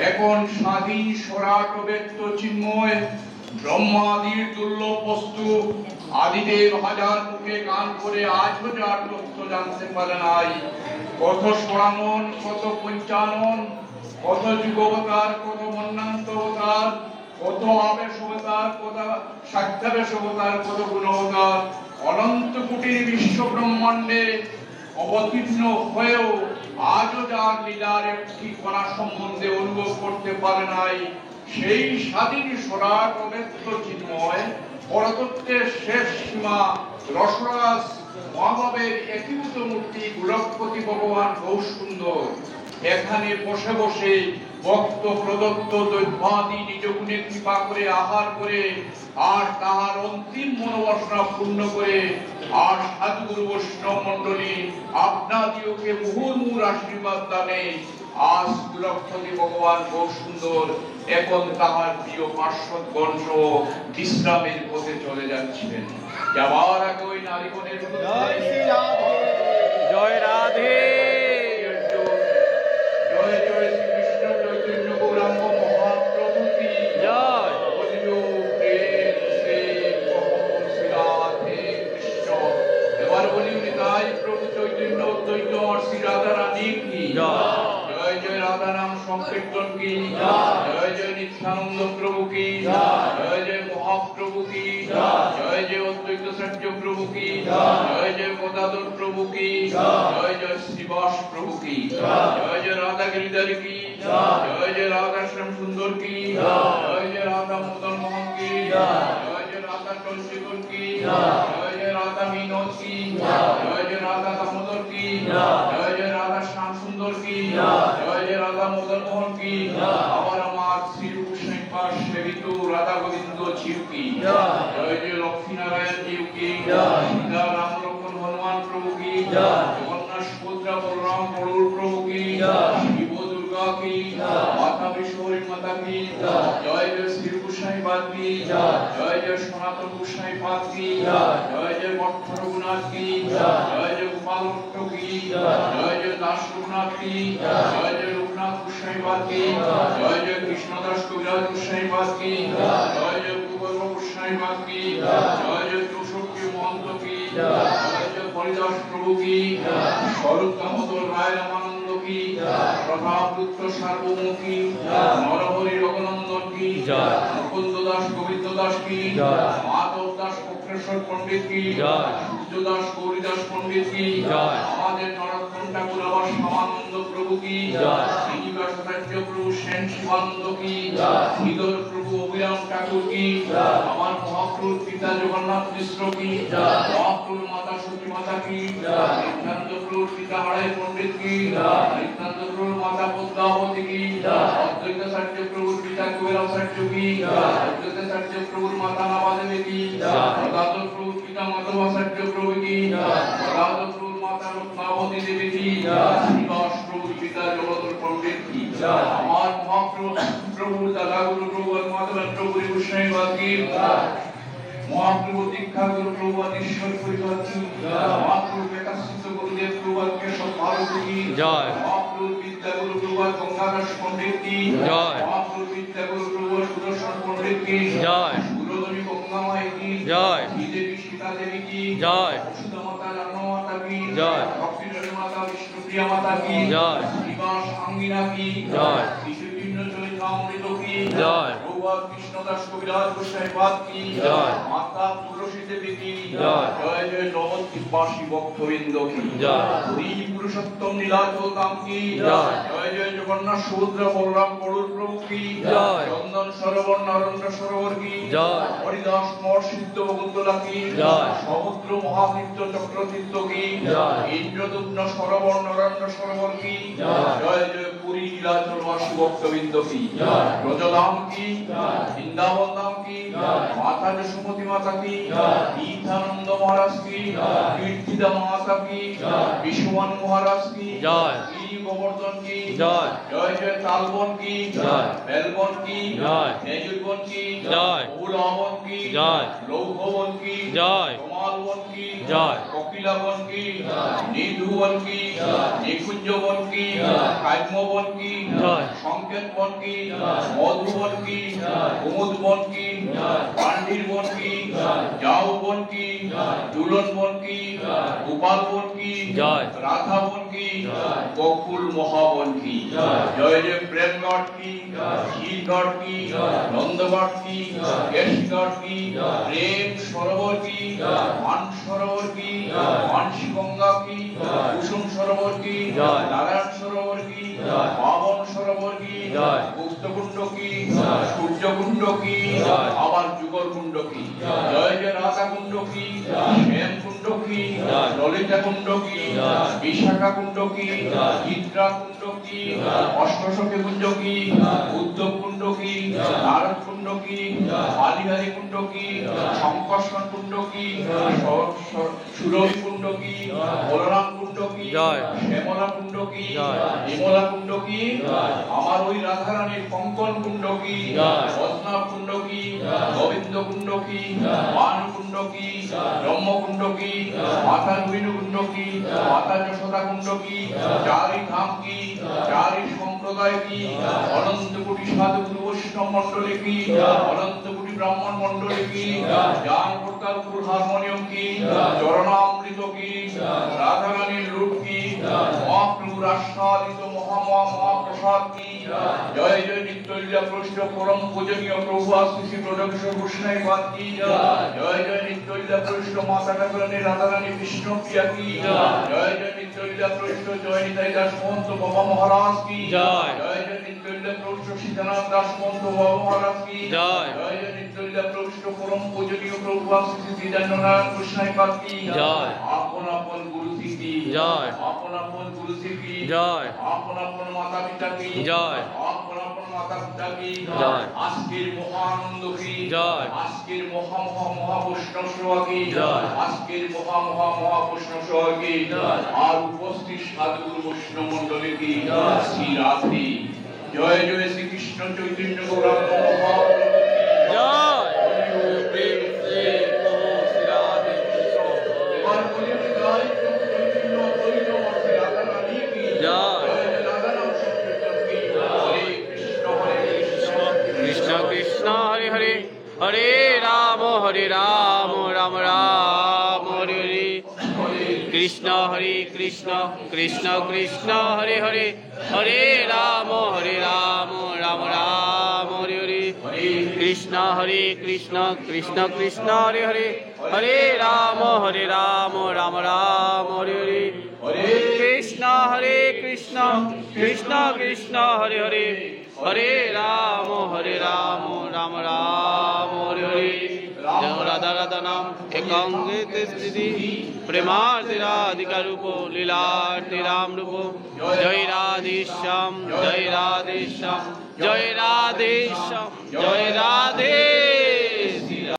এখন স্বাধীন সরাট ব্যক্ত চিন্ময় ব্রহ্মাদির দুর্লভ বস্তু আদিদেব হাজার মুখে গান করে আজও যার তথ্য জানতে পারে নাই। কত স্মরণন, কত পঞ্চানন, কত যুগবতার, কত মন্নান্তবতার, কত আবেশবতার, কত সাক্ষাবেশবতার, কত গুণবতার, অনন্ত কোটির বিশ্ব ব্রহ্মাণ্ডে অবতীর্ণ হয়েও আজও যার লীলার একটি কণা সম্বন্ধে অনুভব করতে পারে নাই, সেই স্বাধীন সরাট অব্যক্ত চিন্ময় পরতত্ত্বের শেষ সীমা রসরাজ মহাভাবের একীভূত মূর্তি গোলকপতি ভগবান বহু সুন্দর এখানে বসে বসে ভক্ত প্রদত্ত দৈবাদি নিজ গুণে কৃপা করে আহার করে আর তাহার অন্তিম মনোবাসনা পূর্ণ করে আর সাধুগুরু বৈষ্ণব মন্ডলী আপনাদিওকে মুহুর্মুহুর আশীর্বাদ দানে আজ গোলকপতি ভগবান বহু সুন্দর এখন তাহার প্রিয় পার্শ্বদগণ সহ বিশ্রামের পথে চলে যাচ্ছিলেন। যাবার আগে ওই নারীগণের জয় শ্রী রাধে, জয় রাধে, জয় জয় শ্রীকৃষ্ণ চৈতন্য গৌরাঙ্গ মহাপ্রভু কি জয়। এবার বলি নিতাই প্রভু চৈতন্য অদ্বৈত শ্রী রাধা রানী কি জয়। জয় জয় রাধা নাম সংকীর্তন কি জয়। জয় জয় নিত্যানন্দ প্রভু কি জয়। জয় জয় মহাপ্রভু কি জয়। জয় জয় অদ্বৈত সত্য প্রভু কি জয়। জয় জয় গদাধর প্রভু কি জয়। জয় জয় শ্রীবাস প্রভু কি জয়। জয় জয় রাধা গিরিধর কি জয়। জয় জয় রাধা শ্যাম সুন্দর কি জয়। জয় জয় রাধা মদন মোহন কি জয়। জয় জয় রাধা চন্দ্রিকন কি জয়। জয় জয় রাধা বিনোদ কি জয়। জয় জয় রাধা দামোদর কি জয়। জয় জয় রাধা শ্যাম সুন্দর কি জয়। জয় জয় রাধা মদন মোহন কি জয়। আবার আমার শ্রী রূপসেন সেবিত রাধা গোবিন্দ জিউ কি জয়। জয় জয় লক্ষ্মী নারায়ণ জিউ কি জয়। সীতা রাম লক্ষ্মণ হনুমান প্রভু কি জয়। জগন্নাথ সুভদ্রা বলরাম বড়ুর প্রভু কি জয়। শিব দুর্গা কি জয়। মাতা বিশ্বরী মাতা কি জয়। জয় জয় শ্রী গোসাই পাদ কি জয়। জয় জয় সনাতন গোসাই পাদ কি জয়। জয় জয় ভট্ট রঘুনাথ কি জয়। জয় জয় গোপাল ভট্ট কি জয়। জয় জয় দাস রঘুনাথ কি জয়। জয় জয় রঘুনাথ গোসাই পাদ কি জয়। জয় জয় কৃষ্ণদাস কবিরাজ গোসাই পাদ কি জয়। জয় জয় কুবর্ম গোসাই পাদ কি জয়। জয় জয় চৌষট্টি মহন্ত কি জয়। জয় জয় হরিদাস প্রভু কি জয়। স্বরূপ দামোদর রায় রামানন্দ কি জয়। প্রভাবযুক্ত সার্বভৌমুখী জয়। নরহরি রঘুনন্দন কি জয়। মুকুন্দ দাস গোবিন্দ দাস কি জয়। মাধব দাস পক্ষেশ্বর পণ্ডিত কি জয়। সূর্য দাস গৌরীদাস পণ্ডিত কি জয়। আমাদের নরোত্তম ঠাকুর আবার শ্যামানন্দ প্রভু কি জয়। শ্রীনিবাসাচার্য প্রভু সেন শিবানন্দ কি জয়। শ্রীধর প্রভু অভিরাম ঠাকুর কি জয়। আমার মহাপ্রভুর পিতা জগন্নাথ মিশ্র কি জয়। মহাপ্রভুর মাতা সতী মাতা কি জয়। নিত্যানন্দ প্রভুর পিতা হারাই পণ্ডিত কি জয়। নিত্যানন্দ প্রভুর মাতা পদ্মাবতী কি জয়। অদ্বৈতাচার্য প্রভুর পিতা কুবেরাচার্য কি জয়। অদ্বৈতাচার্য প্রভুর মাতা নাবাদেবী কি জয়। গদাধর প্রভুর পিতা মাধবাচার্য প্রভু কি জয়। গদাধর প্রভুর মাতা রত্নাবতী দেবী কি জয়। শ্রীবাস প্রভুর পিতা জগদর পণ্ডিত কি জয়। আমার মহাপ্রভু প্রভুর দাদা গুরু প্রভু মাধবেন্দ্র পুরী গোস্বামী কি জয়। মহাপ্রভু দীক্ষা গুরু প্রভু ঈশ্বর পরিবার কি জয়। মহাপ্রভু বিকাশিত গুরুদেব প্রভু কেশব ভারতী কি জয়। মহাপ্রভু বিদ্যা গুরু প্রভু গঙ্গাদাস পণ্ডিত কি জয়। মহাপ্রভু বিদ্যা গুরু প্রভু সুদর্শন পণ্ডিত কি জয়। সুরধনী গঙ্গামাই কি জয়। শ্রীদেবী সীতা দেবী কি জয়। সুধা মাতা জন্মমাতা কি জয়। ভক্তিধরী মাতা বিষ্ণুপ্রিয়া মাতা কি জয়। শ্রীবাস আঙ্গিনা কি জয়। শ্রীচৈতন্য চরিতামৃত কি জয়। প্রভু কৃষ্ণদাস কবিরাজ গোসাই পাদ কি জয়। মাতা তুলসী দেবী কি জয়। জয় জয় নবদ্বীপবাসী ভক্তবৃন্দ কি জয়। হরি পুরুষোত্তম নীলাচল ধাম কি জয়। জয় জয় জগন্নাথ সুভদ্রা বলরাম গরুর প্রভু কি জয়। চন্দন সরোবর নরেন্দ্র সরোবর কি জয়। হরিদাস মঠ সিদ্ধ বকুন্তলা কি জয়। সমুদ্র মহাতীর্থ চক্রতীর্থ কি জয়। ইন্দ্রদুগ্ন সরোবর নরেন্দ্র সরোবর কি জয়। জয় জয় পুরী নীলাচলবাসী ভক্তবৃন্দ কি জয়। ব্রজধাম কি জয়। বৃন্দাবন ধাম কি জয়। মাতা যশোমতী মাতা কি জয়। নিত্যানন্দ মহারাজ কি জয়। কীর্তিদা মাতা কি জয়। বিশ্ববান মহারাজ কি জয়। গিরি গোবর্ধন কি জয়। জয় জয় তালবন কি জয়। বেলবন কি জয়। খেজুরবন কি জয়। মহুলবন কি জয়। লৌহবন কি জয়। তোমার তমাল বন কি জয়। কপিলা বন কি নিধু বন কি নিকুঞ্জ বন কি কাম্য বন কি জয়। সংকেত বন কি মধু বন কি কুমুদ বন কি পান্ডির বন কি যাও বন কি দুলন বন কি গোপাল বন কি জয়। রাধা বন কি গোকুল মহাবন কি জয় জয় প্রেম গড় কি ক্ষীর গড় কি নন্দগড় কি কেশ গড় কি প্রেম সরোবর কি মান সরোবর কি মানসী গঙ্গা কি কুসুম সরোবর কি জয়। নারায়ণ সরোবর কি জয়। পাবন সরোবর কি জয়। গুপ্তকুণ্ড কি সূর্যকুণ্ড কি জয়। আবার যুগল কুণ্ড কি জয় জয় রাধা কুণ্ড কি শ্যাম কুণ্ড কি জয়। ললিতা কুণ্ড কি জয়। বিশাখা কুণ্ড কি জয়। চিত্রা কুণ্ড কি জয়। অষ্টশতী কুণ্ড কি উদ্ধব কুণ্ড কি নারদ কুণ্ড কি বালিহারি কুণ্ড কি শঙ্কর্ষণ কুণ্ড কি সুরভি কুণ্ড কি বলরাম কুণ্ড কি জয়। শ্যামলা কুণ্ড কি জয়। বিমলা কুণ্ড কি জয়। আমার ওই রাধারানীর কঙ্কন কুণ্ড কি জয়। বৈষ্ণব কুণ্ড কি গোবিন্দ কুণ্ড কি মান কুণ্ড কি ব্রহ্ম কুণ্ড কি মাতা রবীন্দ্র কুণ্ড কি মাতা যশোদা কুণ্ড কি চারি ধাম কি চারি সম্প্রদায় কি অনন্ত কোটি সাধু গুরু বৈষ্ণব মণ্ডলী কি অনন্ত কোটি ব্রাহ্মণ মণ্ডলী কি জ্ঞান প্রকার গুরু হারমোনিয়াম কি চরণামৃত কি রাধারানীর রূপ কি মহাপ্রভুর আস্বাদিত মহাপ্রসাদ কি জয় জয় নিত্যলীলা প্রশ্ন পরম পূজনীয় প্রভু আশিসি প্রদক্ষ গোস্বাই বাদ কি জয় জয় নিত্যলীলা প্রশ্ন মাতা ঠাকুরানী রাধারানী বিষ্ণু প্রিয়া কি জয় জয় নিত্যলীলা প্রশ্ন জয় নিতাই দাস মহন্ত বাবা মহারাজ কি জয়। জয় জয় নিত্যলীলা প্রশ্ন সীতানাথ দাস মহন্ত বাবা মহারাজ কি জয়। জয় জয় নিত্যলীলা প্রশ্ন পরম পূজনীয় প্রভু আশিসি দিদান্যনারায়ণ গোস্বাই বাদ কি জয়। আপন আপন গুরু কি জয়। আপন আপন গুরু কি জয়। আপন আপন মাতা পিতা কি জয়। আপন আপন মাতা পিতা কি জয়। আজকের মহানন্দ কি জয়। আজকের মহা বৈষ্ণব সেবা কি জয়। আজকের মহা বৈষ্ণব সেবা কি জয়। আর উপস্থিত সাধু বৈষ্ণব মণ্ডলী কি শ্রী রাধে জয় জয় শ্রীকৃষ্ণ চৈতন্য গৌরাঙ্গ মহাপ্রভু কি জয়। প্রেম শ্রী প্রভু শ্রী রাধে আর বলি জয় চৈতন্য দ্বৈত শ্রী রাধা রানী কি জয়। রাধা নাম সংকীর্তন কি হরে কৃষ্ণ কৃষ্ণ কৃষ্ণ হরে হরে হরে রাম রাম রাম হরে হরে কৃষ্ণ হরে কৃষ্ণ কৃষ্ণ কৃষ্ণ হরে হরে হরে রাম রাম রাম হরে হরে কৃষ্ণ হরে কৃষ্ণ কৃষ্ণ কৃষ্ণ হরে হরে হরে রাম রাম রাম হরে হরে কৃষ্ণ হরে কৃষ্ণ কৃষ্ণ কৃষ্ণ হরে হরে হরে রাম রাম রাম হরে হরে জয় রাধা রাধা নাম একাঙ্গে স্থিতি প্রেমার্থে রাধিকা রূপ লীলার্থে রাম রূপ জয় রাধেশ্যাম জয় রাধেশ্যাম জয় রাধেশ্যাম জয় রাধে